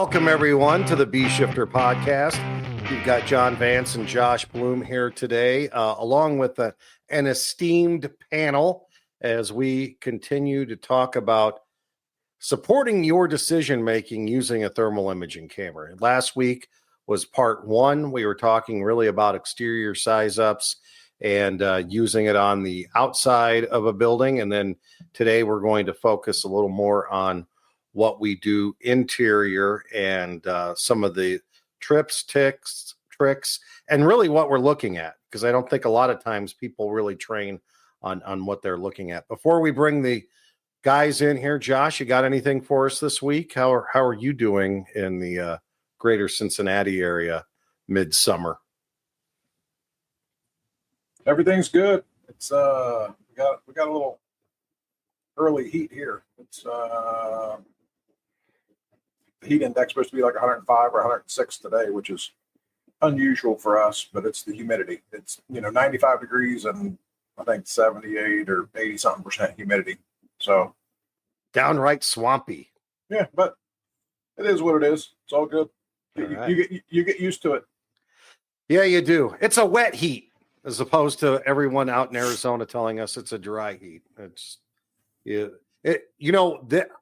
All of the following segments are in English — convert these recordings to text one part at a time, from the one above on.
Welcome, everyone, to the Bee Shifter podcast. We've got John Vance and Josh Blum here today, along with an esteemed panel as we continue to talk about supporting your decision-making using a thermal imaging camera. Last week was part one. We were talking really about exterior size-ups and using it on the outside of a building. And then today we're going to focus a little more on what we do interior and some of the tricks, and really what we're looking at, because I don't think a lot of times people really train on what they're looking at. Before we bring the guys in here, Josh, you got anything for us this week? How are you doing in the greater Cincinnati area midsummer? Everything's good. It's we got a little early heat here. It's the heat index supposed to be like 105 or 106 today, which is unusual for us, but it's the humidity. It's 95 degrees and I think 78 or 80 something percent humidity. So downright swampy. Yeah, but it is what it is. It's all good. Right. You get used to it. Yeah, you do. It's a wet heat, as opposed to everyone out in Arizona telling us it's a dry heat.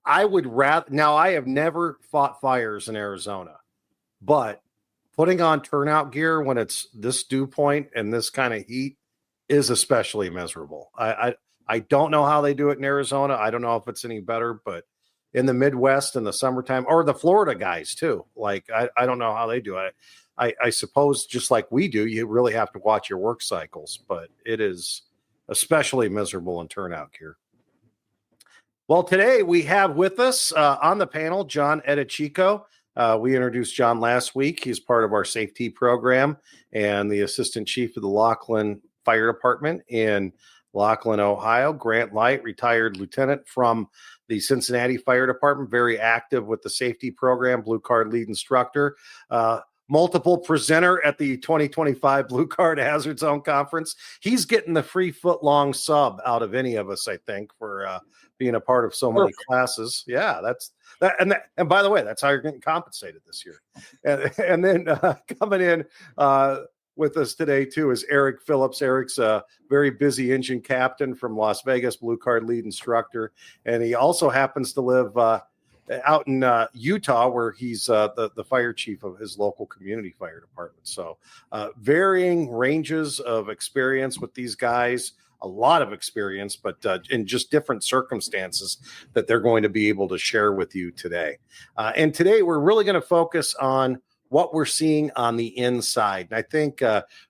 I would rather. Now, I have never fought fires in Arizona, but putting on turnout gear when it's this dew point and this kind of heat is especially miserable. I don't know how they do it in Arizona. I don't know if it's any better, but in the Midwest in the summertime, or the Florida guys too, like I don't know how they do it. I suppose just like we do, you really have to watch your work cycles, but it is especially miserable in turnout gear. Well, today we have with us on the panel, John Eadiccio. We introduced John last week. He's part of our safety program and the assistant chief of the Laughlin Fire Department in Laughlin, Ohio. Grant Light, retired lieutenant from the Cincinnati Fire Department, very active with the safety program, Blue Card lead instructor, multiple presenter at the 2025 Blue Card Hazard Zone Conference. He's getting the free foot-long sub out of any of us, I think, for being a part of so many classes. Yeah, that's that. And by the way, that's how you're getting compensated this year. And then coming in with us today, too, is Erik Phillips. Erik's a very busy engine captain from Las Vegas, Blue Card lead instructor. And he also happens to live out in Utah, where he's the fire chief of his local community fire department. So varying ranges of experience with these guys, a lot of experience, but in just different circumstances that they're going to be able to share with you today. And today we're really going to focus on what we're seeing on the inside. And I think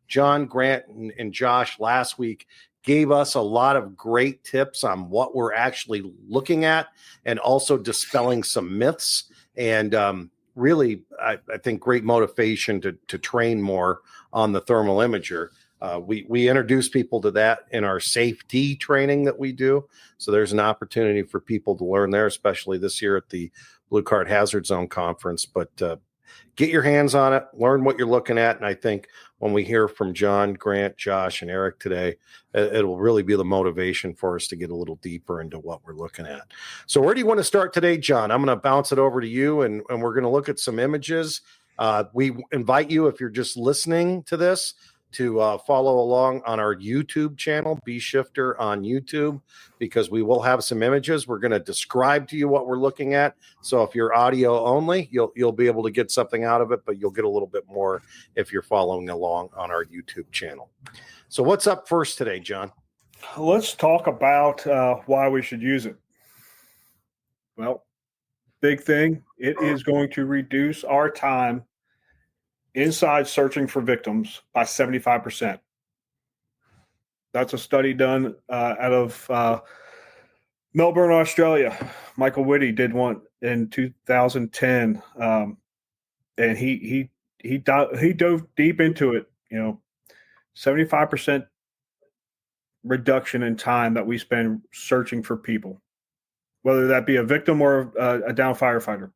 John, Grant, and Josh last week gave us a lot of great tips on what we're actually looking at and also dispelling some myths and really, I think, great motivation to train more on the thermal imager. We introduce people to that in our safety training that we do. So there's an opportunity for people to learn there, especially this year at the Blue Card Hazard Zone Conference. But get your hands on it, learn what you're looking at. And I think when we hear from John, Grant, Josh, and Erik today, it will really be the motivation for us to get a little deeper into what we're looking at. So where do you want to start today, John? I'm going to bounce it over to you, and we're going to look at some images. We invite you, if you're just listening to this, to follow along on our YouTube channel, Bee Shifter on YouTube, because we will have some images. We're going to describe to you what we're looking at. So if you're audio only, you'll be able to get something out of it, but you'll get a little bit more if you're following along on our YouTube channel. So what's up first today, John? Let's talk about why we should use it. Well, big thing, it is going to reduce our time inside searching for victims by 75%. That's a study done out of Melbourne, Australia. Michael Whitty did one in 2010, and he dove deep into it. 75% reduction in time that we spend searching for people, whether that be a victim or a down firefighter.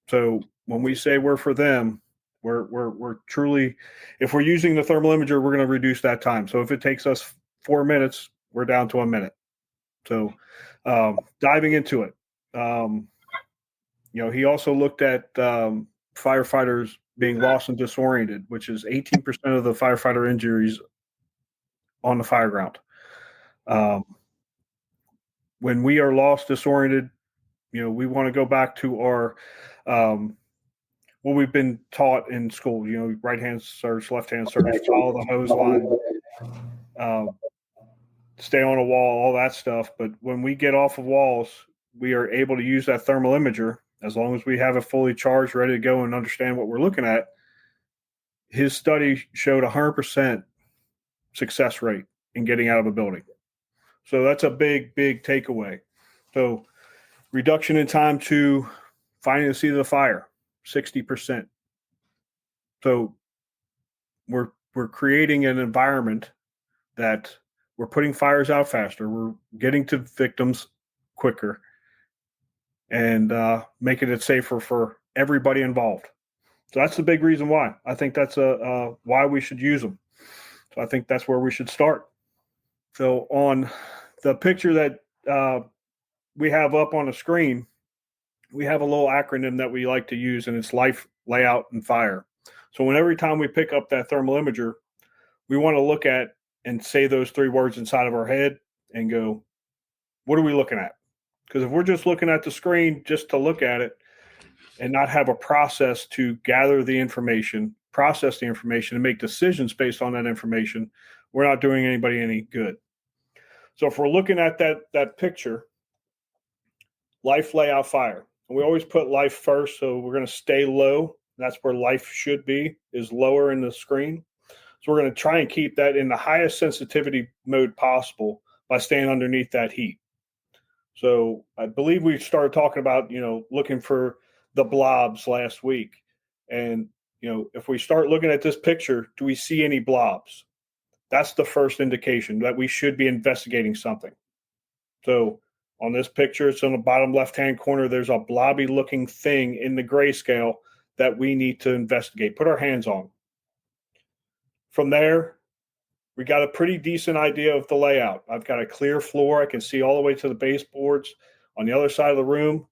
So when we say we're for them, we're truly, if we're using the thermal imager, we're going to reduce that time. So if it takes us 4 minutes, we're down to 1 minute. So diving into it, He also looked at firefighters being lost and disoriented, which is 18% of the firefighter injuries on the fire ground. When we are lost, disoriented, we want to go back to our what we've been taught in school. Right hand search, left hand search, follow the hose line, stay on a wall, all that stuff. But when we get off of walls, we are able to use that thermal imager as long as we have it fully charged, ready to go, and understand what we're looking at. His study showed 100% success rate in getting out of a building. So that's a big, big takeaway. So reduction in time to finding the seat of the fire, 60%. So we're creating an environment that we're putting fires out faster. We're getting to victims quicker and making it safer for everybody involved. So that's the big reason why. I think that's why we should use them. So I think that's where we should start. So on the picture that we have up on the screen, we have a little acronym that we like to use, and it's life, layout, and fire. So every time we pick up that thermal imager, we want to look at and say those 3 words inside of our head and go, what are we looking at? Because if we're just looking at the screen just to look at it and not have a process to gather the information, process the information, and make decisions based on that information, we're not doing anybody any good. So if we're looking at that picture, life, layout, fire. And we always put life first, so we're going to stay low. That's where life should be, is lower in the screen. So we're going to try and keep that in the highest sensitivity mode possible by staying underneath that heat. So I believe we started talking about, looking for the blobs last week. And, if we start looking at this picture, do we see any blobs? That's the first indication that we should be investigating something. So on this picture, it's on the bottom left-hand corner. There's a blobby looking thing in the grayscale that we need to investigate, put our hands on. From there, we got a pretty decent idea of the layout. I've got a clear floor. I can see all the way to the baseboards. On the other side of the room,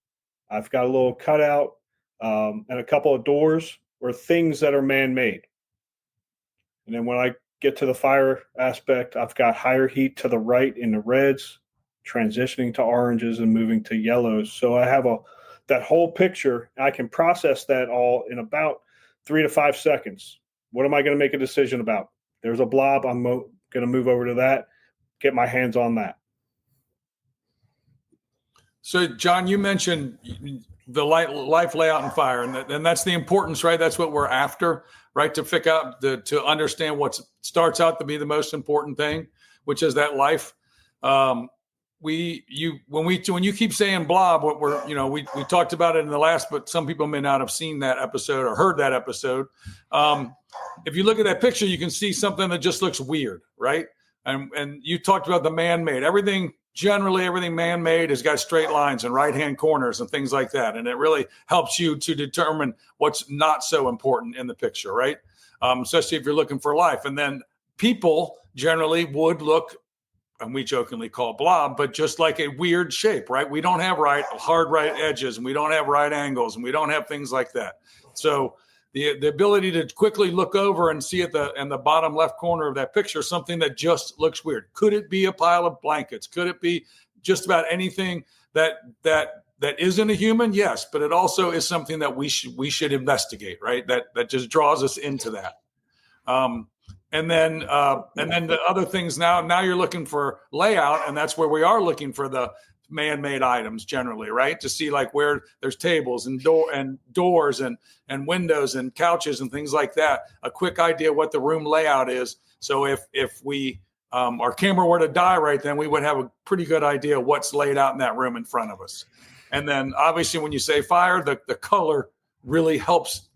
I've got a little cutout and a couple of doors or things that are man-made. And then when I get to the fire aspect, I've got higher heat to the right in the reds, transitioning to oranges and moving to yellows. So I have that whole picture. I can process that all in about 3 to 5 seconds. What am I going to make a decision about? There's a blob. I'm going to move over to that, get my hands on that. So, John, you mentioned the life, layout, and fire, and that's the importance, right? That's what we're after, right? To pick up, to understand what starts out to be the most important thing, which is that life. When you keep saying blob, what we talked about it in the last, but some people may not have seen that episode or heard that episode. If you look at that picture, you can see something that just looks weird, right? And you talked about the man-made. Everything man-made has got straight lines and right-hand corners and things like that. And it really helps you to determine what's not so important in the picture, right? Especially if you're looking for life. And then people generally would look, and we jokingly call it blob, but just like a weird shape, right? We don't have hard right edges, and we don't have right angles, and we don't have things like that. So the ability to quickly look over and see in the bottom left corner of that picture something that just looks weird. Could it be a pile of blankets? Could it be just about anything that isn't a human? Yes, but it also is something that we should investigate, right? That just draws us into that. And then the other things now you're looking for layout, and that's where we are looking for the man-made items generally, right? To see like where there's tables and doors and windows and couches and things like that. A quick idea what the room layout is. So if we our camera were to die right then, we would have a pretty good idea what's laid out in that room in front of us. And then obviously when you say fire, the color really helps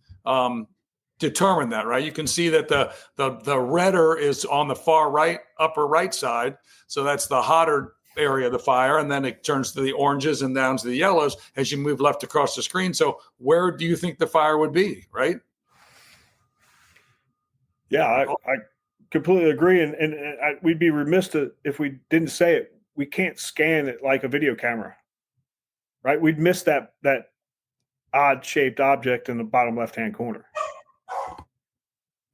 determine that, right? You can see that the redder is on the far right, upper right side. So that's the hotter area of the fire. And then it turns to the oranges and down to the yellows as you move left across the screen. So where do you think the fire would be, right? Yeah, I completely agree. And we'd be remiss if we didn't say it. We can't scan it like a video camera, right? We'd miss that odd shaped object in the bottom left-hand corner.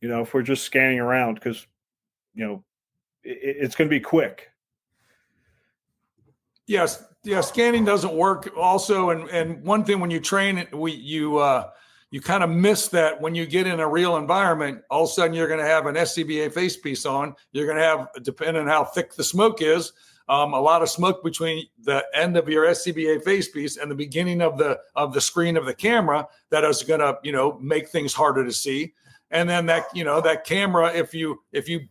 If we're just scanning around, because, it's going to be quick. Yes. Yeah. Scanning doesn't work also. And one thing when you train, you kind of miss that when you get in a real environment. All of a sudden, you're going to have an SCBA face piece on. You're going to have, depending on how thick the smoke is, a lot of smoke between the end of your SCBA face piece and the beginning of the screen of the camera that is going to, make things harder to see. And then that camera, if you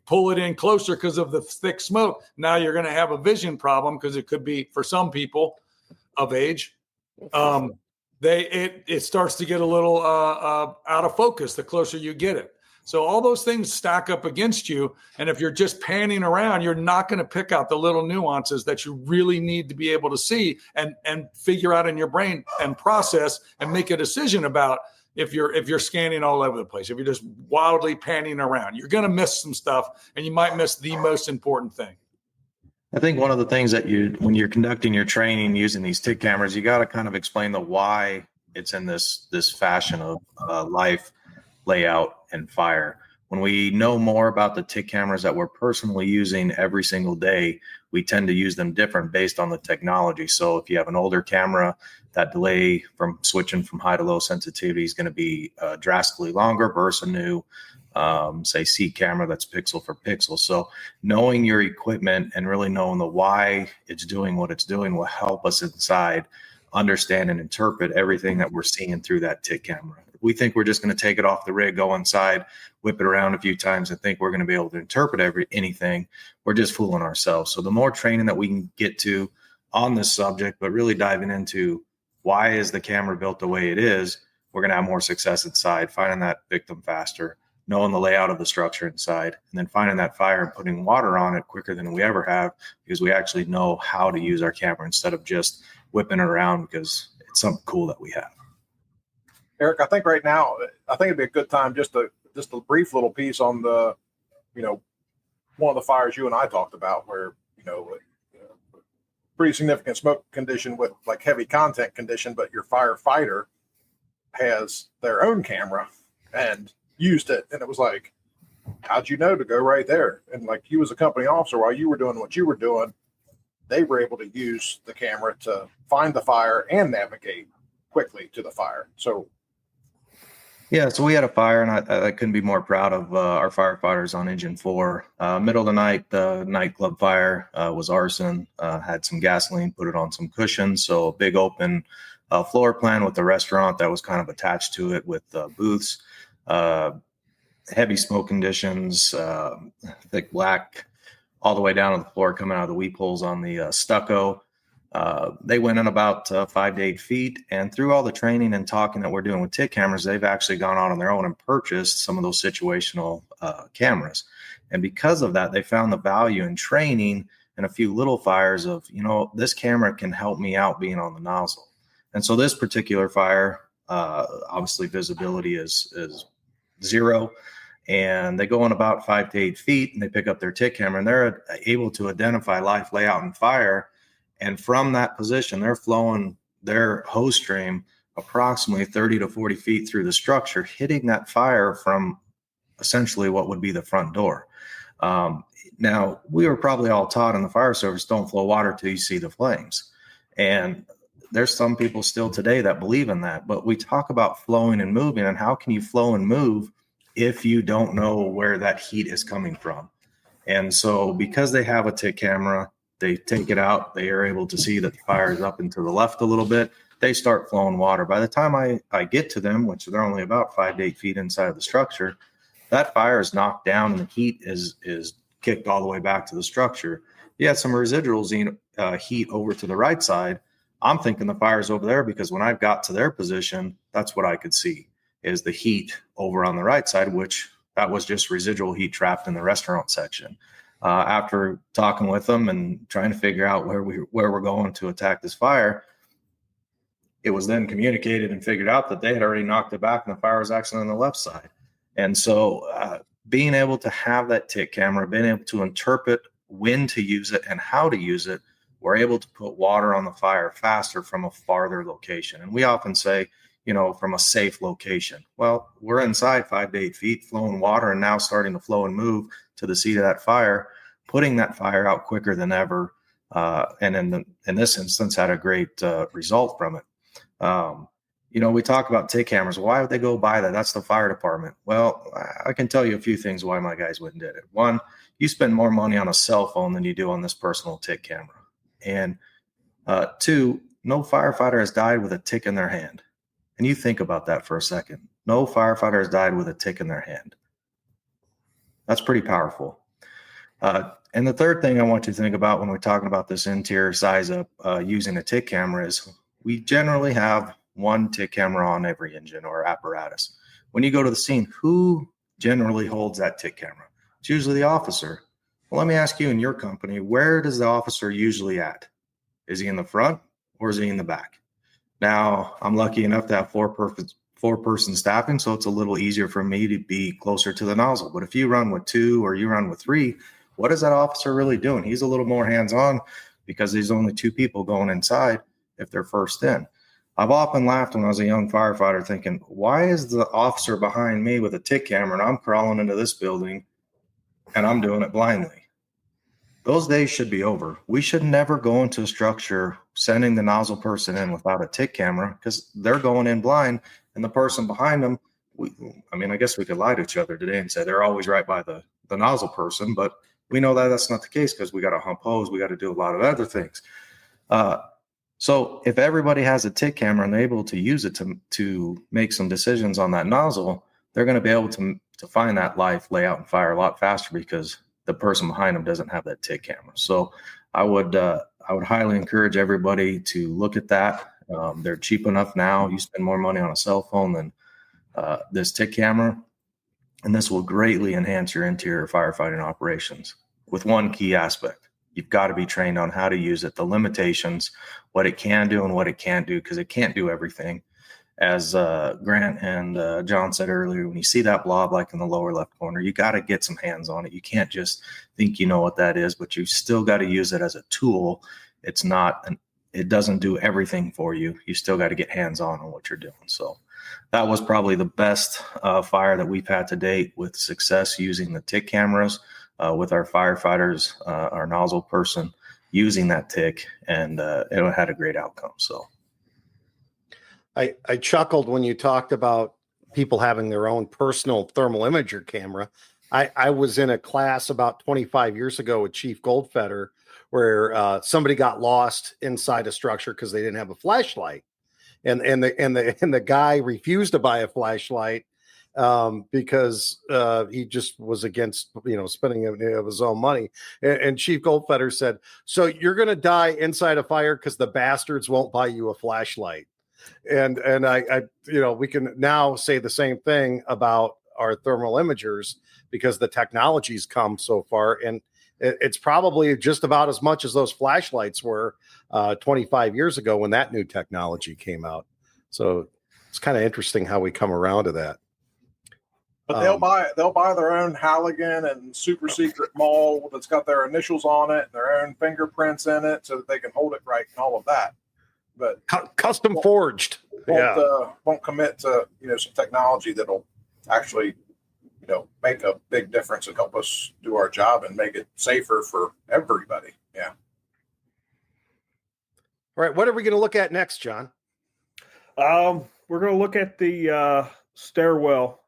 pull it in closer because of the thick smoke, now you're going to have a vision problem, because it could be, for some people of age, it starts to get a little out of focus the closer you get it. So all those things stack up against you. And if you're just panning around, you're not going to pick out the little nuances that you really need to be able to see and figure out in your brain and process and make a decision about. If you're scanning all over the place, if you're just wildly panning around, you're going to miss some stuff, and you might miss the most important thing. I think one of the things that when you're conducting your training using these TIC cameras, you got to kind of explain the why it's in this fashion of life, layout, and fire. When we know more about the TIC cameras that we're personally using every single day, we tend to use them different based on the technology. So if you have an older camera, that delay from switching from high to low sensitivity is going to be drastically longer versus a new, say, C camera that's pixel for pixel. So knowing your equipment and really knowing the why it's doing what it's doing will help us inside understand and interpret everything that we're seeing through that TIC camera. If we think we're just going to take it off the rig, go inside, whip it around a few times, and think we're going to be able to interpret anything, we're just fooling ourselves. So the more training that we can get to on this subject, but really diving into why is the camera built the way it is, we're going to have more success inside, finding that victim faster, knowing the layout of the structure inside, and then finding that fire and putting water on it quicker than we ever have, because we actually know how to use our camera instead of just whipping it around because it's something cool that we have. Erik, I think right now, it'd be a good time just a brief little piece on the, one of the fires you and I talked about, where, pretty significant smoke condition with like heavy content condition, but your firefighter has their own camera and used it. And it was like, how'd you know to go right there? And like, you as a company officer, while you were doing what you were doing, they were able to use the camera to find the fire and navigate quickly to the fire. So yeah, so we had a fire, and I couldn't be more proud of our firefighters on Engine 4. Middle of the night, the nightclub fire was arson, had some gasoline, put it on some cushions. So a big open floor plan with the restaurant that was kind of attached to it with booths, heavy smoke conditions, thick black, all the way down to the floor coming out of the weep holes on the stucco. They went in about 5 to 8 feet, and through all the training and talking that we're doing with TIC cameras, they've actually gone out on their own and purchased some of those situational cameras. And because of that, they found the value in training and a few little fires of, this camera can help me out being on the nozzle. And so this particular fire, obviously visibility is zero, and they go in about 5 to 8 feet, and they pick up their TIC camera, and they're able to identify life, layout, and fire. And from that position, they're flowing their hose stream approximately 30 to 40 feet through the structure, hitting that fire from essentially what would be the front door. Now, we were probably all taught in the fire service, don't flow water till you see the flames. And there's some people still today that believe in that. But we talk about flowing and moving, and how can you flow and move if you don't know where that heat is coming from? And so because they have a TIC camera, they take it out, they are able to see that the fire is up and to the left a little bit. They start flowing water. By the time I get to them, which they're only about 5 to 8 feet inside of the structure, that fire is knocked down and the heat is kicked all the way back to the structure. You had some residual heat over to the right side. I'm thinking the fire's over there because when I got to their position, that's what I could see is the heat over on the right side, which that was just residual heat trapped in the restaurant section. After talking with them and trying to figure out where we're going to attack this fire, it was then communicated and figured out that they had already knocked it back and the fire was actually on the left side. And so being able to have that TIC camera, being able to interpret when to use it and how to use it, we're able to put water on the fire faster from a farther location. And we often say, from a safe location. Well, we're inside 5 to 8 feet, flowing water, and now starting to flow and move to the seat of that fire, putting that fire out quicker than ever. And in this instance, had a great result from it. We talk about TIC cameras. Why would they go buy that? That's the fire department. Well, I can tell you a few things why my guys went and did it. One, you spend more money on a cell phone than you do on this personal TIC camera. And two, no firefighter has died with a TIC in their hand. And you think about that for a second. No firefighter has died with a TIC in their hand. That's pretty powerful. And the third thing I want you to think about when we're talking about this interior size up using a TIC camera is we generally have one TIC camera on every engine or apparatus. When you go to the scene, who generally holds that TIC camera? It's usually the officer. Well, let me ask you, in your company, where does the officer usually at? Is he in the front or is he in the back? Now, I'm lucky enough to have four-person staffing, so it's a little easier for me to be closer to the nozzle. But if you run with 2 or you run with 3, what is that officer really doing? He's a little more hands-on because there's only 2 people going inside if they're first in. I've often laughed when I was a young firefighter thinking, why is the officer behind me with a TIC camera and I'm crawling into this building and I'm doing it blindly? Those days should be over. We should never go into a structure sending the nozzle person in without a TIC camera because they're going in blind, and the person behind them, I guess we could lie to each other today and say they're always right by the nozzle person, but we know that that's not the case because we got to hump hose. We got to do a lot of other things. So if everybody has a TIC camera and they're able to use it to make some decisions on that nozzle, they're going to be able to find that life, layout, and fire a lot faster because the person behind them doesn't have that TIC camera. So I would highly encourage everybody to look at that. They're cheap enough now. You spend more money on a cell phone than this TIC camera, and this will greatly enhance your interior firefighting operations with one key aspect. You've got to be trained on how to use it, the limitations, what it can do and what it can't do, because it can't do everything. As Grant and John said earlier, when you see that blob like in the lower left corner, you got to get some hands on it. You can't just think you know what that is, but you still got to use it as a tool. It doesn't do everything for you. You still got to get hands on what you're doing. So that was probably the best fire that we've had to date with success using the TIC cameras with our firefighters, our nozzle person using that TIC, and it had a great outcome. So. I chuckled when you talked about people having their own personal thermal imager camera. I was in a class about 25 years ago with Chief Goldfeder where somebody got lost inside a structure because they didn't have a flashlight, and the guy refused to buy a flashlight because he just was against spending of his own money. And Chief Goldfeder said, "So you're going to die inside a fire because the bastards won't buy you a flashlight." And I we can now say the same thing about our thermal imagers because the technology's come so far, and it's probably just about as much as those flashlights were 25 years ago when that new technology came out. So it's kind of interesting how we come around to that. But they'll buy their own Halligan and super secret mold that's got their initials on it, and their own fingerprints in it, so that they can hold it right and all of that. But custom forged, won't commit to some technology that'll actually make a big difference and help us do our job and make it safer for everybody. Yeah. All right, what are we going to look at next, John? We're going to look at the stairwell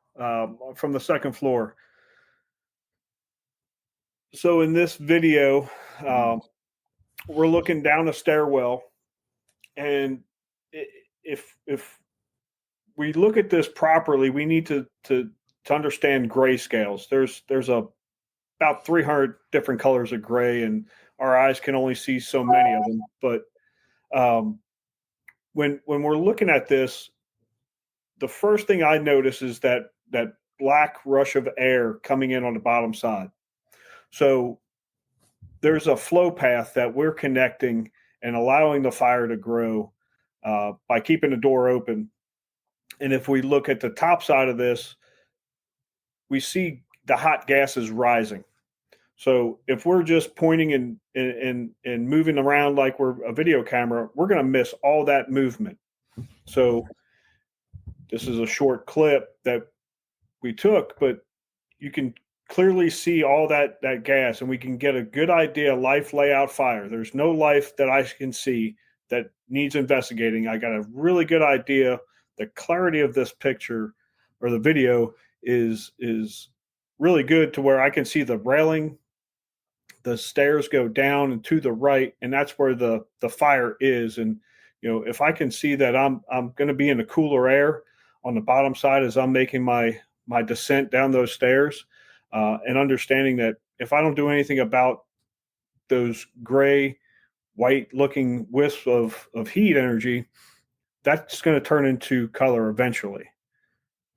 from the second floor. So in this video, we're looking down a stairwell. And if we look at this properly, we need to understand gray scales. There's about 300 different colors of gray, and our eyes can only see so many of them. But when we're looking at this, the first thing I notice is that black rush of air coming in on the bottom side. So there's a flow path that we're connecting and allowing the fire to grow by keeping the door open. And if we look at the top side of this, we see the hot gases rising. So if we're just pointing and moving around like we're a video camera, we're going to miss all that movement. So this is a short clip that we took, but you can clearly see all that gas, and we can get a good idea life layout fire. There's no life that I can see that needs investigating. I got a really good idea. The clarity of this picture or the video is really good to where I can see the railing, the stairs go down and to the right, and that's where the fire is. And if I can see that I'm going to be in the cooler air on the bottom side as I'm making my descent down those stairs, and understanding that if I don't do anything about those gray, white looking wisps of heat energy, that's going to turn into color eventually.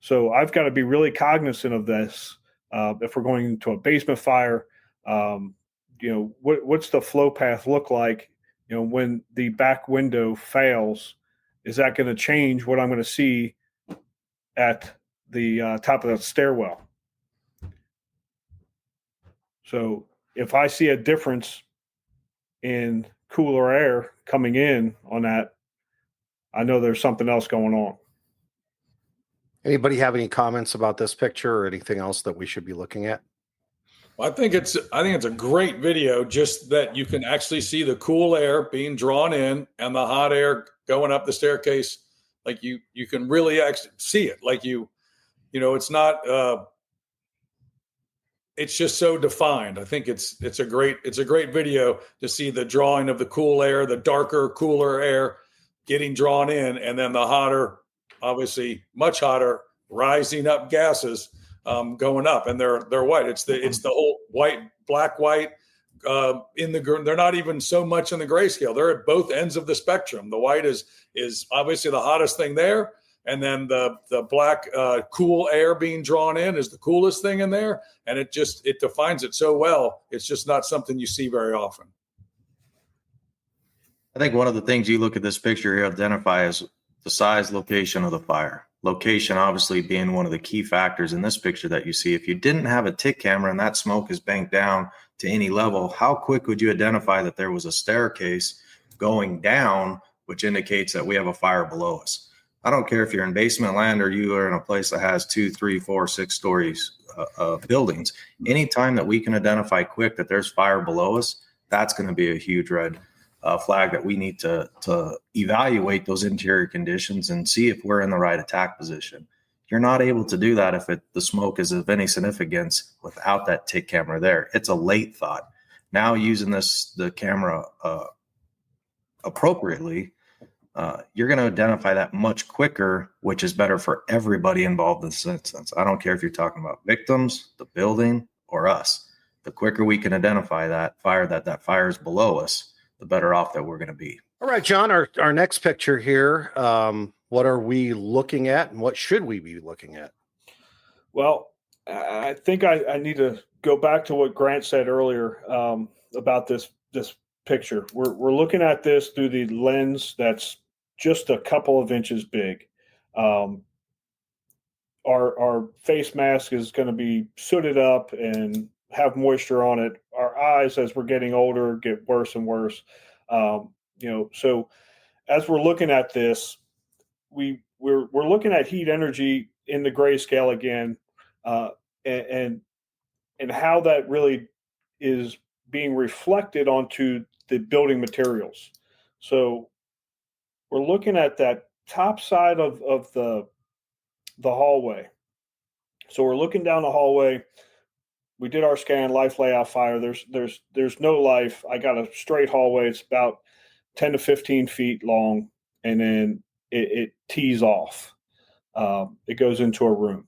So I've got to be really cognizant of this. If we're going into a basement fire, what's the flow path look like? When the back window fails, is that going to change what I'm going to see at the top of the stairwell? So if I see a difference in cooler air coming in on that, I know there's something else going on. Anybody have any comments about this picture or anything else that we should be looking at? Well, I think it's a great video, just that you can actually see the cool air being drawn in and the hot air going up the staircase. Like you can really actually see it. Like it's not it's just so defined. I think it's a great video to see the drawing of the cool air, the darker, cooler air getting drawn in, and then the hotter, obviously much hotter, rising up gases going up, and they're white. It's the whole black white in the. They're not even so much in the grayscale. They're at both ends of the spectrum. The white is obviously the hottest thing there, and then the black cool air being drawn in is the coolest thing in there, and it defines it so well. It's just not something you see very often. I think one of the things you look at this picture here identify is the size, location of the fire. Location obviously being one of the key factors in this picture that you see. If you didn't have a TIC camera and that smoke is banked down to any level, how quick would you identify that there was a staircase going down, which indicates that we have a fire below us? I don't care if you're in basement land or you are in a place that has 2, 3, 4, 6 stories of buildings. Anytime that we can identify quick that there's fire below us, that's going to be a huge red flag that we need to evaluate those interior conditions and see if we're in the right attack position. You're not able to do that if the smoke is of any significance without that TIC camera there. It's a late thought. Now using the camera appropriately, you're going to identify that much quicker, which is better for everybody involved in this instance. I don't care if you're talking about victims, the building, or us. The quicker we can identify that fire is below us, the better off that we're going to be. All right, John, our next picture here. What are we looking at, and what should we be looking at? Well, I think I need to go back to what Grant said earlier about this picture. We're looking at this through the lens that's just a couple of inches big. Our face mask is going to be sooted up and have moisture on it. Our eyes, as we're getting older, get worse and worse. So as we're looking at this, we're looking at heat energy in the grayscale again, and how that really is being reflected onto the building materials. So we're looking at that top side of the hallway. So we're looking down the hallway. We did our scan, life layout fire. There's no life. I got a straight hallway. It's about 10 to 15 feet long, and then it tees off. It goes into a room.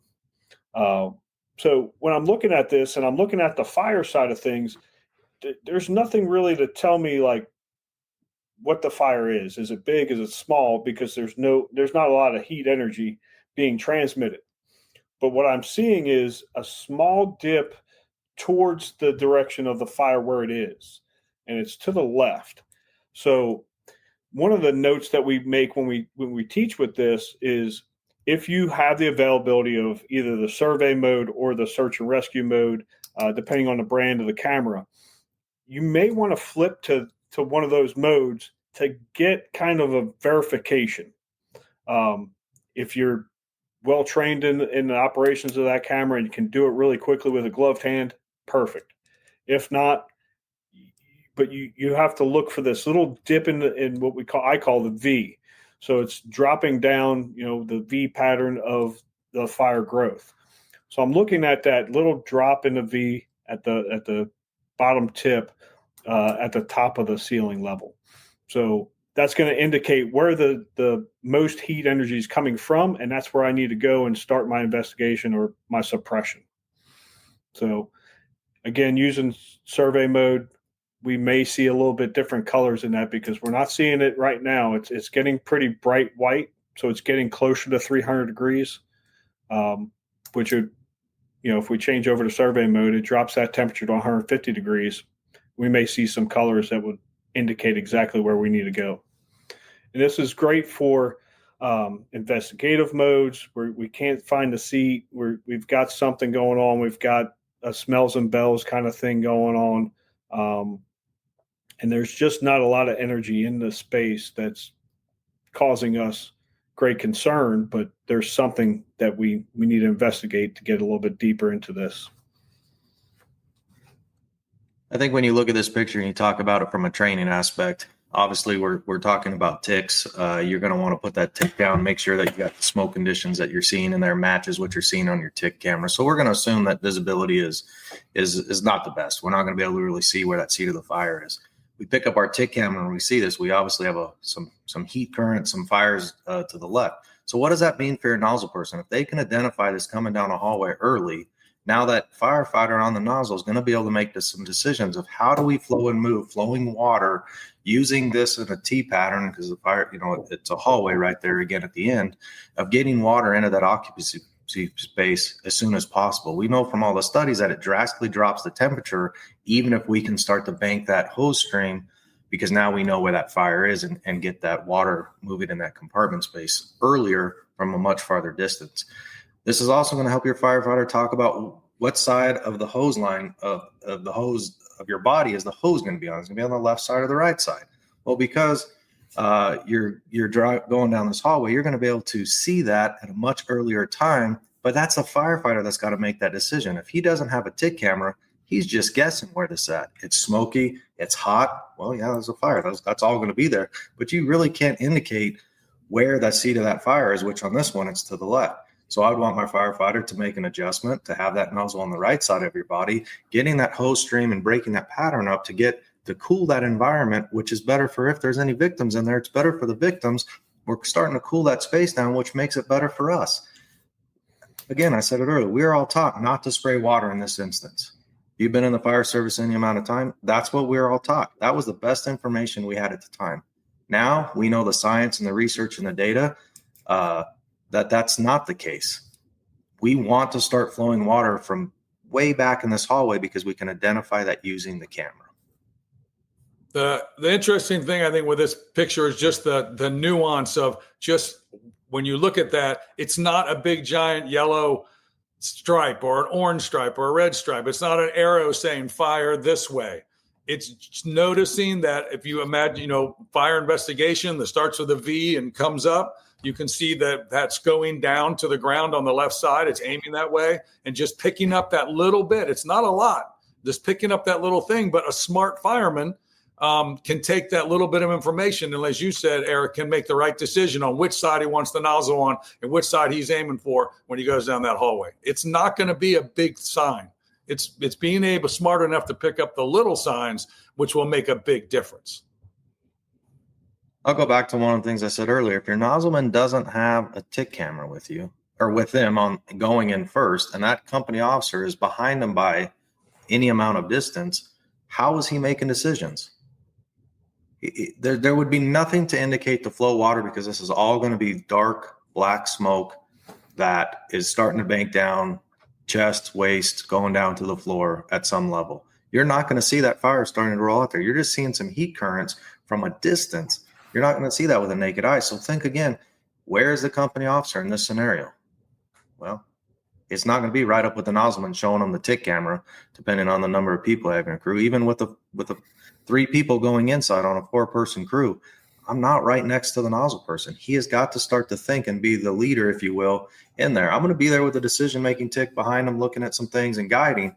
So when I'm looking at this and I'm looking at the fire side of things, there's nothing really to tell me like what the fire is. Is it big? Is it small? Because there's not a lot of heat energy being transmitted. But what I'm seeing is a small dip towards the direction of the fire where it is, and it's to the left. So one of the notes that we make when we teach with this is, if you have the availability of either the survey mode or the search and rescue mode, depending on the brand of the camera, you may want to flip to one of those modes to get kind of a verification. If you're well trained in the operations of that camera and you can do it really quickly with a gloved hand, perfect. If not, but you have to look for this little dip in what I call the V. So it's dropping down, the V pattern of the fire growth. So I'm looking at that little drop in the V at the bottom tip at the top of the ceiling level. So that's going to indicate where the most heat energy is coming from, and that's where I need to go and start my investigation or my suppression. So again, using survey mode, we may see a little bit different colors in that because we're not seeing it right now. It's getting pretty bright white, so it's getting closer to 300 degrees, which would, if we change over to survey mode, it drops that temperature to 150 degrees. We may see some colors that would indicate exactly where we need to go. And this is great for investigative modes where we can't find the seat, where we've got something going on. We've got a smells and bells kind of thing going on. And there's just not a lot of energy in the space that's causing us great concern, but there's something that we need to investigate to get a little bit deeper into this. I think when you look at this picture and you talk about it from a training aspect, obviously we're talking about ticks. You're going to want to put that tick down, make sure that you got the smoke conditions that you're seeing in there matches what you're seeing on your tick camera. So we're going to assume that visibility is not the best. We're not going to be able to really see where that seat of the fire is. We pick up our tick camera and we see this. We obviously have some heat current, some fires to the left. So what does that mean for your nozzle person? If they can identify this coming down a hallway early, now that firefighter on the nozzle is going to be able to make some decisions of how do we flow and move, flowing water, using this in a T pattern, because the fire, it's a hallway right there again at the end, of getting water into that occupancy space as soon as possible. We know from all the studies that it drastically drops the temperature, even if we can start to bank that hose stream, because now we know where that fire is and get that water moving in that compartment space earlier from a much farther distance. This is also going to help your firefighter talk about what side of the hose line of the hose of your body is the hose going to be on. It's going to be on the left side or the right side. Well, because you're going down this hallway, you're going to be able to see that at a much earlier time. But that's a firefighter that's got to make that decision. If he doesn't have a tick camera, he's just guessing where this at. It's smoky, it's hot. Well, yeah, there's a fire. That's all going to be there. But you really can't indicate where that seat of that fire is, which on this one, it's to the left. So I would want my firefighter to make an adjustment to have that nozzle on the right side of your body, getting that hose stream and breaking that pattern up to cool that environment, which is better for if there's any victims in there. It's better for the victims. We're starting to cool that space down, which makes it better for us. Again, I said it earlier, we are all taught not to spray water in this instance. You've been in the fire service any amount of time. That's what we were all taught. That was the best information we had at the time. Now we know the science and the research and the data, that's not the case. We want to start flowing water from way back in this hallway because we can identify that using the camera. The interesting thing I think with this picture is just the nuance of just when you look at that, it's not a big giant yellow stripe or an orange stripe or a red stripe. It's not an arrow saying fire this way. It's just noticing that if you imagine, fire investigation that starts with a V and comes up, you can see that that's going down to the ground on the left side. It's aiming that way and just picking up that little bit. It's not a lot, just picking up that little thing. But a smart fireman can take that little bit of information. And as you said, Erik, can make the right decision on which side he wants the nozzle on and which side he's aiming for when he goes down that hallway. It's not going to be a big sign. It's being smart enough to pick up the little signs, which will make a big difference. I'll go back to one of the things I said earlier. If your nozzleman doesn't have a tick camera with you or with them on going in first, and that company officer is behind them by any amount of distance, how is he making decisions? There would be nothing to indicate the flow water because this is all going to be dark, black smoke that is starting to bank down chest, waist, going down to the floor at some level. You're not going to see that fire starting to roll out there. You're just seeing some heat currents from a distance. You're not going to see that with a naked eye. So think again, where is the company officer in this scenario? Well, it's not going to be right up with the nozzleman showing them the tick camera, depending on the number of people having a crew. Even with the 3 people going inside on a 4-person crew, I'm not right next to the nozzle person. He has got to start to think and be the leader, if you will, in there. I'm going to be there with the decision-making tick behind him, looking at some things and guiding.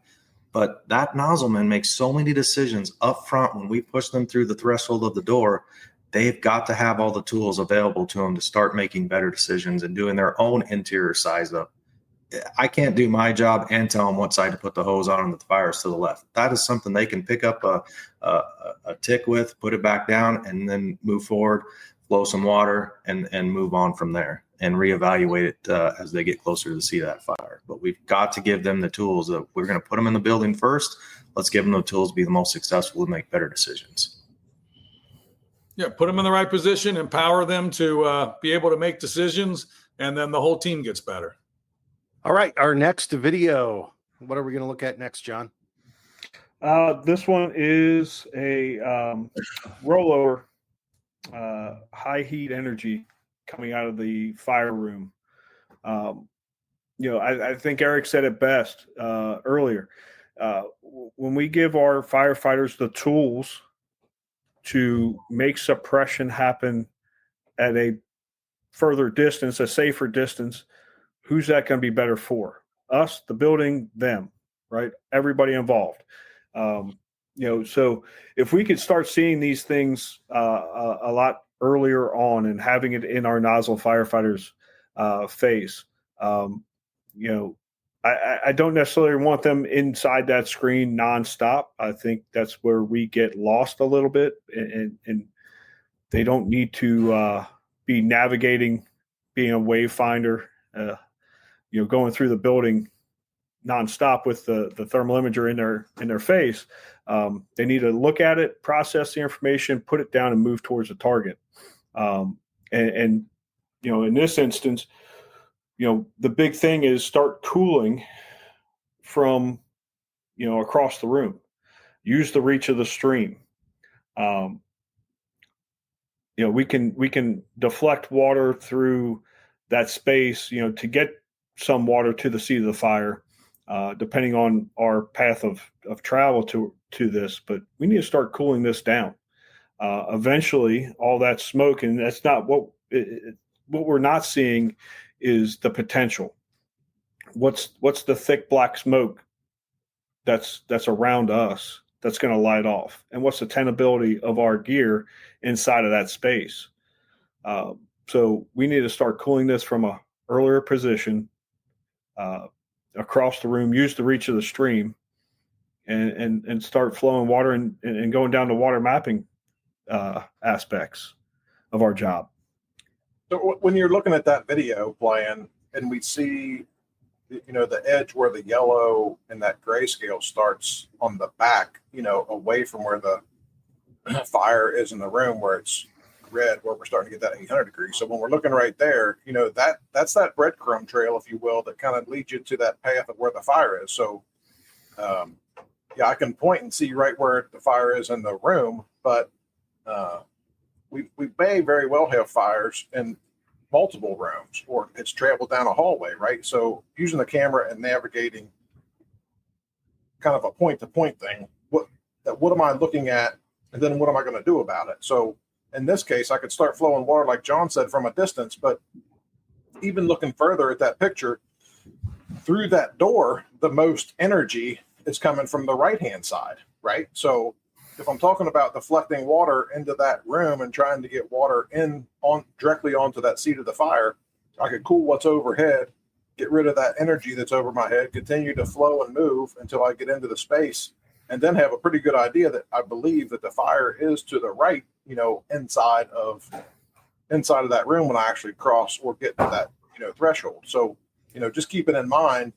But that nozzleman makes so many decisions up front when we push them through the threshold of the door. They've got to have all the tools available to them to start making better decisions and doing their own interior size up. I can't do my job and tell them what side to put the hose on and the fire is to the left. That is something they can pick up a tick with, put it back down, and then move forward, flow some water, and move on from there and reevaluate it as they get closer to the seat of that fire. But we've got to give them the tools. That we're going to put them in the building first. Let's give them the tools to be the most successful and make better decisions. Yeah, put them in the right position, empower them to be able to make decisions, and then the whole team gets better. All right, our next video. What are we going to look at next, John? This one is a rollover, high heat energy coming out of the fire room. I think Erik said it best earlier. When we give our firefighters the tools to make suppression happen at a further distance, a safer distance, who's that going to be better for? Us, the building, them, right? Everybody involved. So if we could start seeing these things a lot earlier on and having it in our nozzle firefighters face, I don't necessarily want them inside that screen nonstop. I think that's where we get lost a little bit, and they don't need to be navigating, being a wayfinder, going through the building nonstop with the thermal imager in their face. They need to look at it, process the information, put it down, and move towards the target. In this instance, the big thing is start cooling from, across the room. Use the reach of the stream. We can deflect water through that space, to get some water to the seat of the fire, depending on our path of travel to this. But we need to start cooling this down. Eventually, all that smoke, and that's not what we're not seeing is the potential. What's the thick black smoke that's around us that's going to light off, and what's the tenability of our gear inside of that space? So we need to start cooling this from a earlier position across the room. Use the reach of the stream, and start flowing water and going down to water mapping aspects of our job. So when you're looking at that video playing, and we see, the edge where the yellow and that grayscale starts on the back, away from where the fire is in the room, where it's red, where we're starting to get that 800 degrees. So when we're looking right there, that's that breadcrumb trail, if you will, that kind of leads you to that path of where the fire is. So, I can point and see right where the fire is in the room, but we may very well have fires in multiple rooms, or it's traveled down a hallway, right? So using the camera and navigating kind of a point-to-point thing, what am I looking at, and then what am I going to do about it? So in this case, I could start flowing water, like John said, from a distance, but even looking further at that picture, through that door, the most energy is coming from the right-hand side, right? So if I'm talking about deflecting water into that room and trying to get water directly onto that seat of the fire, I could cool what's overhead, get rid of that energy that's over my head, continue to flow and move until I get into the space, and then have a pretty good idea that I believe that the fire is to the right, inside of that room when I actually cross or get to that, threshold. So, just keeping in mind,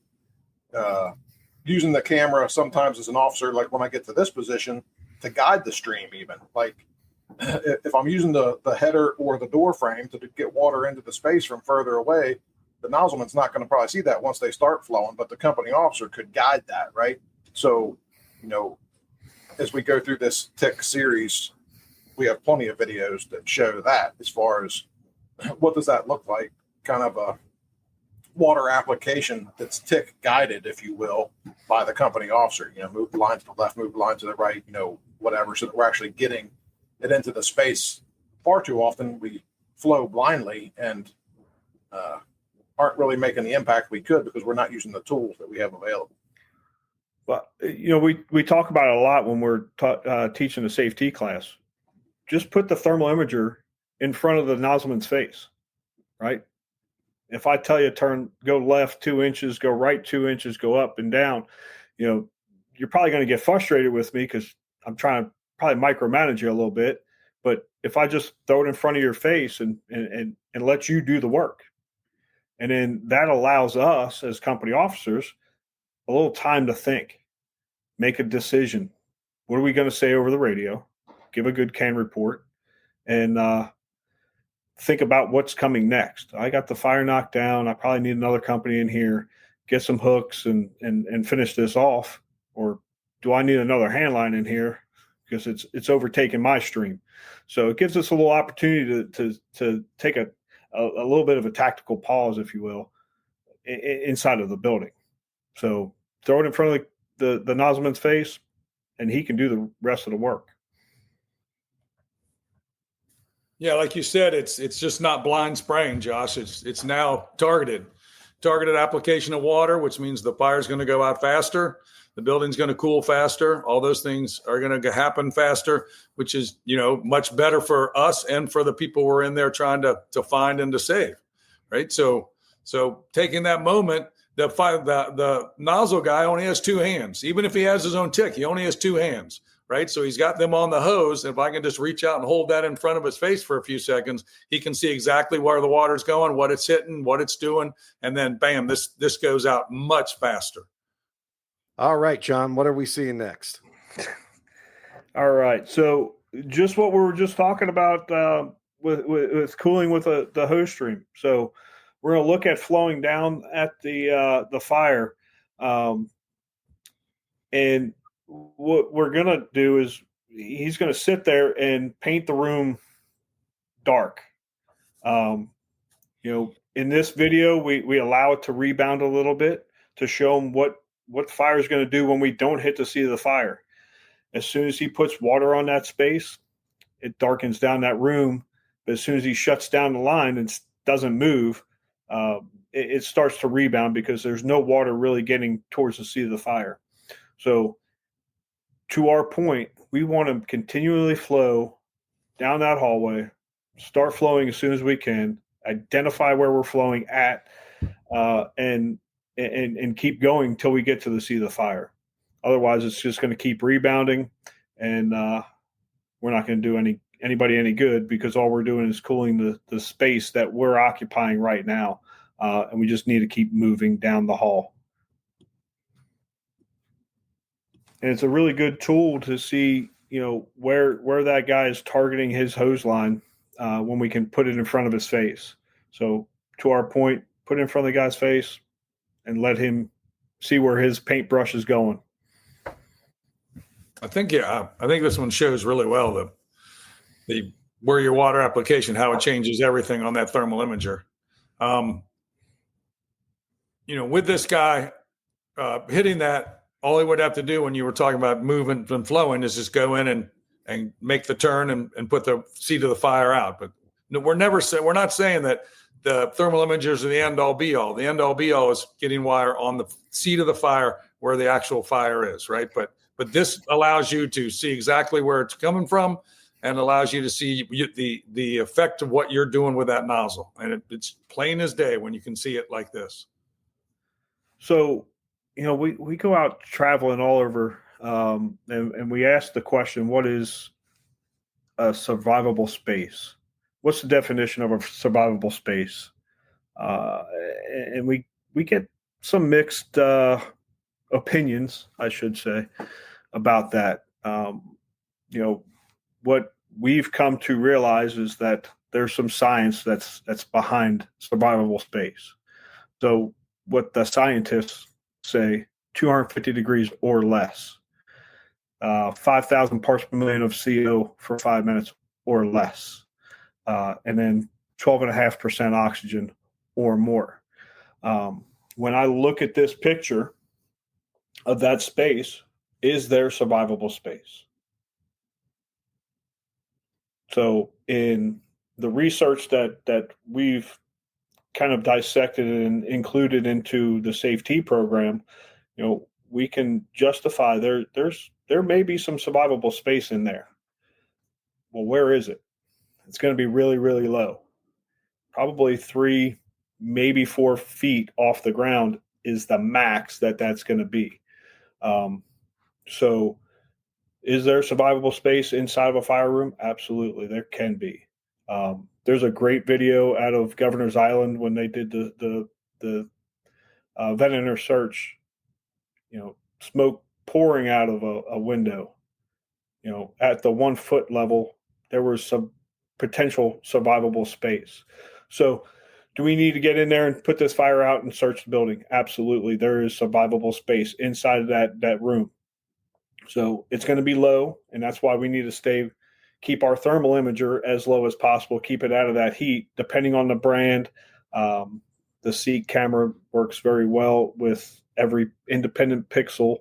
using the camera sometimes as an officer, like when I get to this position, to guide the stream, even like if I'm using the header or the door frame to get water into the space from further away, the nozzleman's not going to probably see that once they start flowing, but the company officer could guide that, right? So, as we go through this TIC series, we have plenty of videos that show that, as far as what does that look like, kind of a water application that's TIC guided, if you will, by the company officer. Move the line to the left, move the line to the right, whatever, so that we're actually getting it into the space far too often we flow blindly and aren't really making the impact we could because we're not using the tools that we have available. But we talk about it a lot when we're teaching a safety class. Just put the thermal imager in front of the nozzleman's face, right? If I tell you go left 2 inches, go right 2 inches, go up and down, you're probably going to get frustrated with me because I'm trying to probably micromanage you a little bit. But if I just throw it in front of your face and let you do the work, and then that allows us as company officers a little time to think, make a decision. What are we going to say over the radio? Give a good CAN report, and think about what's coming next. I got the fire knocked down. I probably need another company in here, get some hooks and finish this off. Or do I need another hand line in here because it's overtaking my stream? So it gives us a little opportunity to take a little bit of a tactical pause, if you will, inside of the building. So throw it in front of the nozzleman's face, and he can do the rest of the work. Yeah, like you said, it's just not blind spraying, Josh. It's now targeted application of water, which means the fire's going to go out faster. The building's going to cool faster. All those things are going to happen faster, which is, much better for us and for the people we're in there trying to find and to save, right? So taking that moment, the nozzle guy only has two hands. Even if he has his own TIC, he only has two hands, right? So he's got them on the hose. If I can just reach out and hold that in front of his face for a few seconds, he can see exactly where the water's going, what it's hitting, what it's doing, and then bam, this goes out much faster. All right, John, what are we seeing next? All right. So just what we were just talking about with cooling with the hose stream. So we're going to look at flowing down at the fire. And what we're going to do is he's going to sit there and paint the room dark. In this video, we allow it to rebound a little bit to show him what the fire is going to do when we don't hit the seat of the fire. As soon as he puts water on that space, it darkens down that room. But as soon as he shuts down the line and doesn't move, it starts to rebound because there's no water really getting towards the seat of the fire. So to our point, we want to continually flow down that hallway, start flowing as soon as we can, identify where we're flowing at, and keep going until we get to the seat of the fire. Otherwise, it's just going to keep rebounding, and we're not going to do anybody any good because all we're doing is cooling the space that we're occupying right now, and we just need to keep moving down the hall. And it's a really good tool to see, where that guy is targeting his hose line when we can put it in front of his face. So to our point, put it in front of the guy's face and let him see where his paintbrush is going. I think this one shows really well the where your water application, how it changes everything on that thermal imager. With this guy hitting that, all he would have to do when you were talking about moving and flowing is just go in and make the turn and put the seat of the fire out. But we're not saying that the thermal imagers are the end all be all. The end all be all is getting wire on the seat of the fire where the actual fire is, right? But this allows you to see exactly where it's coming from and allows you to see the effect of what you're doing with that nozzle. And it's plain as day when you can see it like this. So, we go out traveling all over, and we ask the question, what is a survivable space? What's the definition of a survivable space? And we get some mixed opinions, I should say, about that. What we've come to realize is that there's some science that's behind survivable space. So what the scientists say, 250 degrees or less, 5,000 parts per million of CO for 5 minutes or less, and then 12.5% oxygen or more. When I look at this picture of that space, is there survivable space? So in the research that we've kind of dissected and included into the safety program, we can justify there may be some survivable space in there. Well, where is it? It's going to be really, really low. Probably 3, maybe 4 feet off the ground is the max that's going to be. So is there survivable space inside of a fire room? Absolutely, there can be. There's a great video out of Governor's Island when they did the Venator search. Smoke pouring out of a window. At the 1 foot level, there was some potential survivable space. So, do we need to get in there and put this fire out and search the building? Absolutely, there is survivable space inside of that room. So it's going to be low, and that's why we need to keep our thermal imager as low as possible, keep it out of that heat. Depending on the brand, the Seek camera works very well with every independent pixel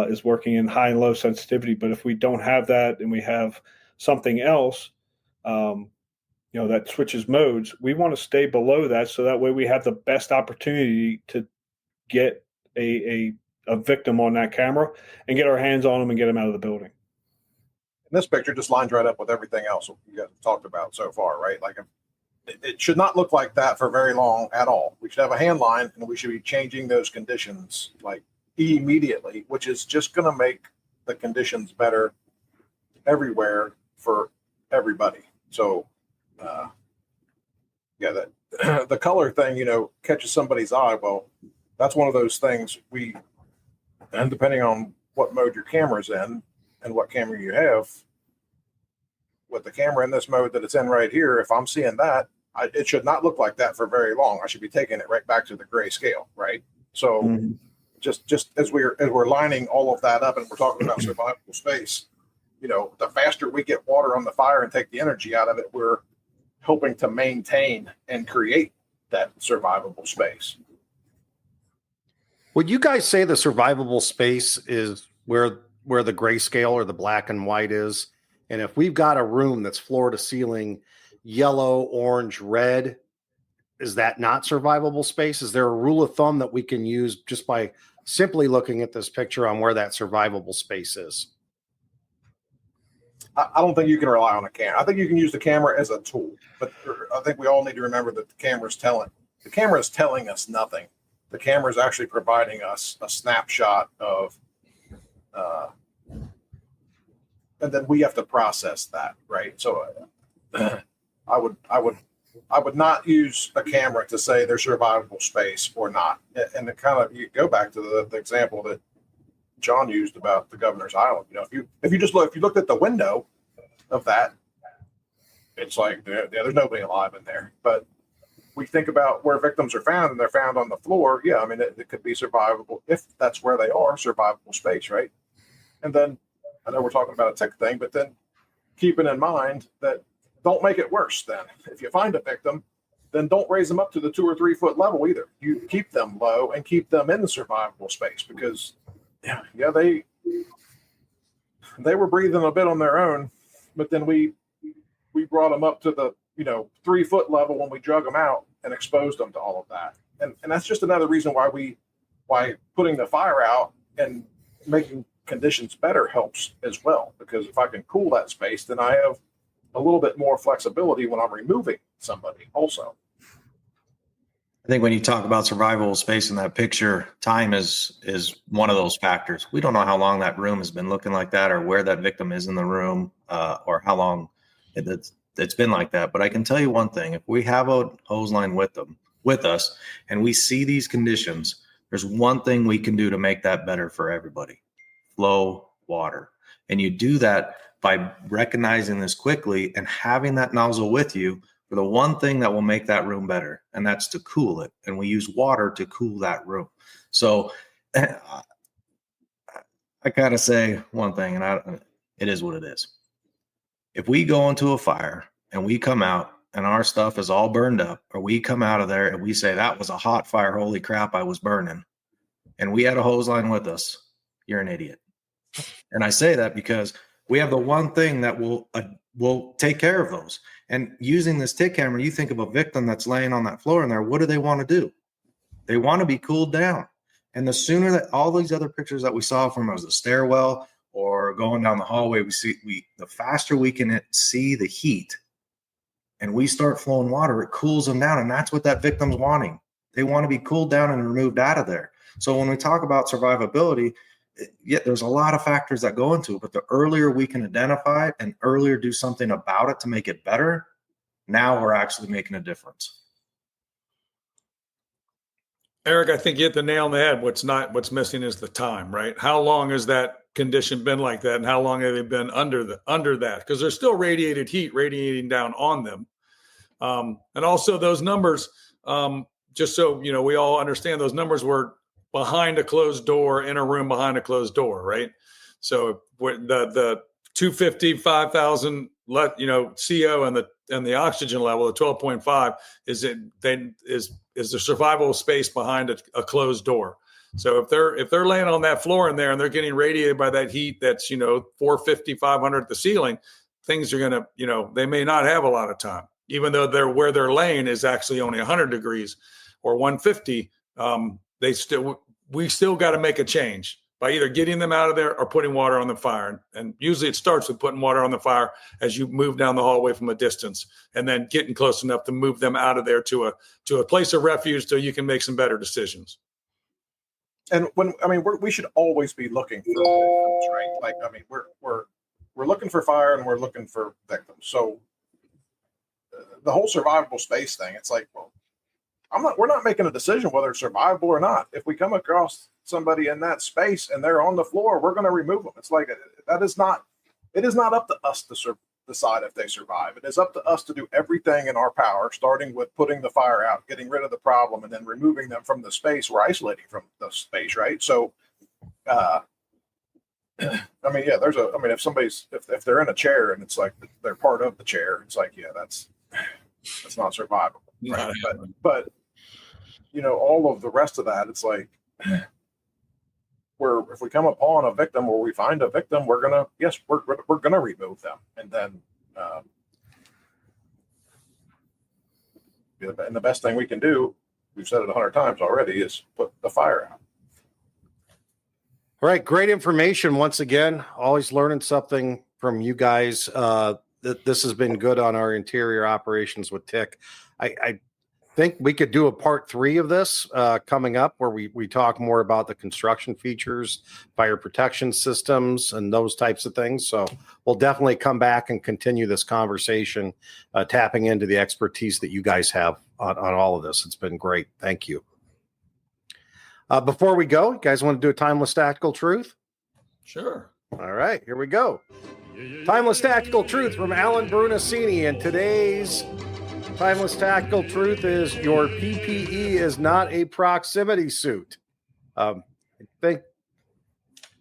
is working in high and low sensitivity. But if we don't have that and we have something else, that switches modes, we want to stay below that so that way we have the best opportunity to get a victim on that camera and get our hands on them and get them out of the building. And this picture just lines right up with everything else you guys have talked about so far, right? Like it should not look like that for very long at all. We should have a hand line and we should be changing those conditions like immediately, which is just going to make the conditions better everywhere for everybody. So, the color thing, catches somebody's eye. Well, that's one of those things and depending on what mode your camera's in and what camera you have, with the camera in this mode that it's in right here, if I'm seeing that, it should not look like that for very long. I should be taking it right back to the gray scale, right? So just as we're lining all of that up and we're talking about survivable space, the faster we get water on the fire and take the energy out of it, we're helping to maintain and create that survivable space. Would you guys say the survivable space is where the grayscale or the black and white is? And if we've got a room that's floor to ceiling, yellow, orange, red, is that not survivable space? Is there a rule of thumb that we can use just by simply looking at this picture on where that survivable space is? I don't think you can rely on a camera. I think you can use the camera as a tool, but I think we all need to remember that the camera is telling us nothing. The camera is actually providing us a snapshot of, and then we have to process that, right? So, I would not use a camera to say there's survivable space or not. And you go back to the example that John used about the Governor's Island. If you looked at the window of that, it's like there's nobody alive in there. But we think about where victims are found, and they're found on the floor. Yeah, I mean it could be survivable if that's where they are, survivable space, right? And then I know we're talking about a TIC thing, but then keeping in mind that don't make it worse. Then if you find a victim, then don't raise them up to the 2 or 3 foot level either. You keep them low and keep them in the survivable space because they were breathing a bit on their own, but then we brought them up to the 3 foot level when we drug them out and exposed them to all of that. And that's just another reason why putting the fire out and making conditions better helps as well. Because if I can cool that space, then I have a little bit more flexibility when I'm removing somebody also. I think when you talk about survivable space in that picture, time is one of those factors. We don't know how long that room has been looking like that or where that victim is in the room or how long it's been like that. But I can tell you one thing. If we have a hose line with us and we see these conditions, there's one thing we can do to make that better for everybody. Flow water. And you do that by recognizing this quickly and having that nozzle with you for the one thing that will make that room better, and that's to cool it. And we use water to cool that room. So I gotta say one thing, and it is what it is. If we go into a fire and we come out and our stuff is all burned up, or we come out of there and we say that was a hot fire, holy crap, I was burning, and we had a hose line with us, you're an idiot. And I say that because We have the one thing that will take care of those. And using this TIC camera, you think of a victim that's laying on that floor in there. What do they want to do? They want to be cooled down. And the sooner that all these other pictures that we saw from as a stairwell or going down the hallway, the faster we can see the heat and we start flowing water, it cools them down. And that's what that victim's wanting. They want to be cooled down and removed out of there. So when we talk about survivability, yeah, there's a lot of factors that go into it, but the earlier we can identify it and earlier do something about it to make it better, now we're actually making a difference. Erik, I think you hit the nail on the head. What's missing is the time, right? How long has that condition been like that, and how long have they been under that? Because there's still radiated heat radiating down on them, and also those numbers. Just so we all understand, those numbers were behind a closed door in a room behind a closed door, right? So the 250, 5,000, CO and the oxygen level, the 12.5 is the survival space behind a closed door. So if they're laying on that floor in there and they're getting radiated by that heat that's 450, 500 at the ceiling, things are gonna they may not have a lot of time, even though where they're laying is actually only 100 degrees or 150. We still got to make a change by either getting them out of there or putting water on the fire. And usually it starts with putting water on the fire as you move down the hallway from a distance, and then getting close enough to move them out of there to a place of refuge so you can make some better decisions. And we should always be looking for victims, right? Like, we're looking for fire and we're looking for victims. So the whole survivable space thing, it's like, well, we're not making a decision whether it's survivable or not. If we come across somebody in that space and they're on the floor, we're going to remove them. It's like, it is not up to us to decide if they survive. It is up to us to do everything in our power, starting with putting the fire out, getting rid of the problem, and then removing them from the space. We're isolating from the space, right? So, if they're in a chair and it's like they're part of the chair, it's like, yeah, that's not survivable, right? But all of the rest of that, it's like, if we come upon a victim or we find a victim, we're gonna remove them, and then and the best thing we can do, we've said it 100 times already, is put the fire out. All right, great information once again. Always learning something from you guys. This has been good on our interior operations with TIC. I think we could do a part 3 of this coming up, where we talk more about the construction features, fire protection systems, and those types of things. So we'll definitely come back and continue this conversation, tapping into the expertise that you guys have on all of this. It's been great. Thank you. Before we go, you guys want to do a timeless tactical truth? Sure. All right, here we go. Timeless tactical truth from Alan Brunacini, and today's timeless tactical truth is your PPE is not a proximity suit. I think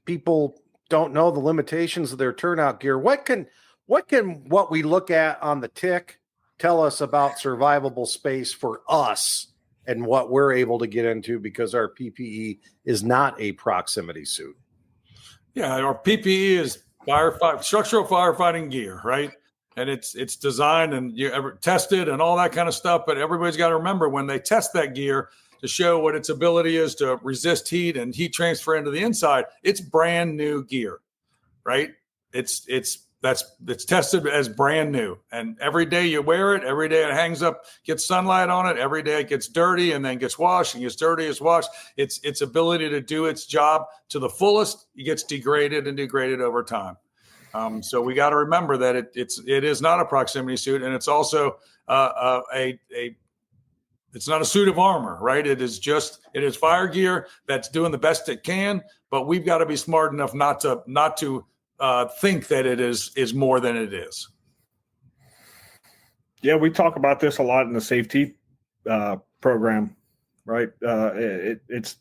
people don't know the limitations of their turnout gear. What can what we look at on the TIC tell us about survivable space for us and what we're able to get into because our PPE is not a proximity suit? Yeah, our PPE is structural firefighting gear, right? And it's designed and tested and all that kind of stuff. But everybody's got to remember, when they test that gear to show what its ability is to resist heat and heat transfer into the inside, it's brand new gear, right? It's tested as brand new. And every day you wear it, every day it hangs up, gets sunlight on it, every day it gets dirty and then gets washed and gets dirty, is washed. Its ability to do its job to the fullest, it gets degraded over time. So we got to remember that it is not a proximity suit, and it's also it's not a suit of armor, right? It is fire gear that's doing the best it can, but we've got to be smart enough not to think that it is more than it is. Yeah, we talk about this a lot in the safety program, right? It's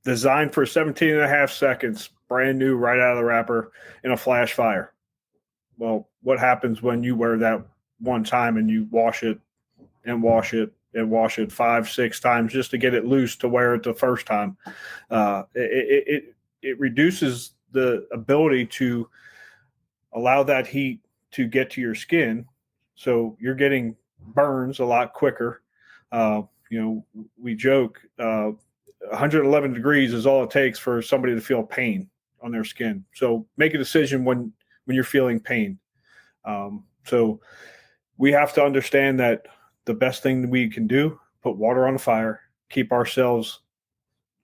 designed for 17 and a half seconds, brand new, right out of the wrapper in a flash fire. Well, what happens when you wear that one time and you wash it and wash it and wash it 5-6 times just to get it loose to wear it the first time? It reduces the ability to allow that heat to get to your skin. So you're getting burns a lot quicker. We joke 111 degrees is all it takes for somebody to feel pain on their skin. So make a decision when you're feeling pain. So we have to understand that the best thing that we can do, put water on the fire, keep ourselves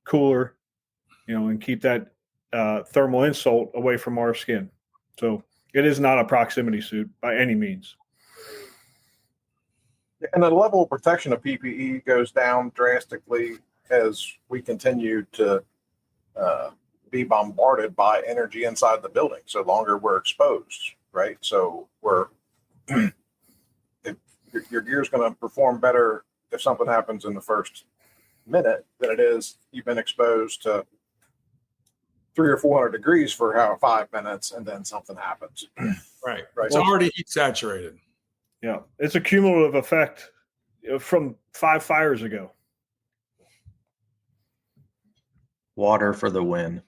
cooler, and keep that thermal insult away from our skin. So it is not a proximity suit by any means. And the level of protection of PPE goes down drastically as we continue to be bombarded by energy inside the building. So longer we're exposed, right? So if your gear is going to perform better if something happens in the first minute than it is you've been exposed to 300 or 400 degrees for 5 minutes and then something happens. Right. Right. It's already heat saturated. Yeah. It's a cumulative effect from 5 fires ago. Water for the win.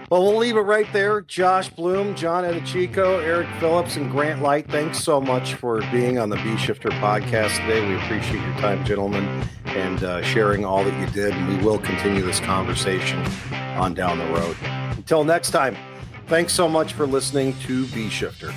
Well, we'll leave it right there. Josh Blum, John Eadiccio, Erik Phillips, and Grant Light, thanks so much for being on the B Shifter podcast today. We appreciate your time, gentlemen, and sharing all that you did. And we will continue this conversation on down the road. Until next time, thanks so much for listening to B Shifter.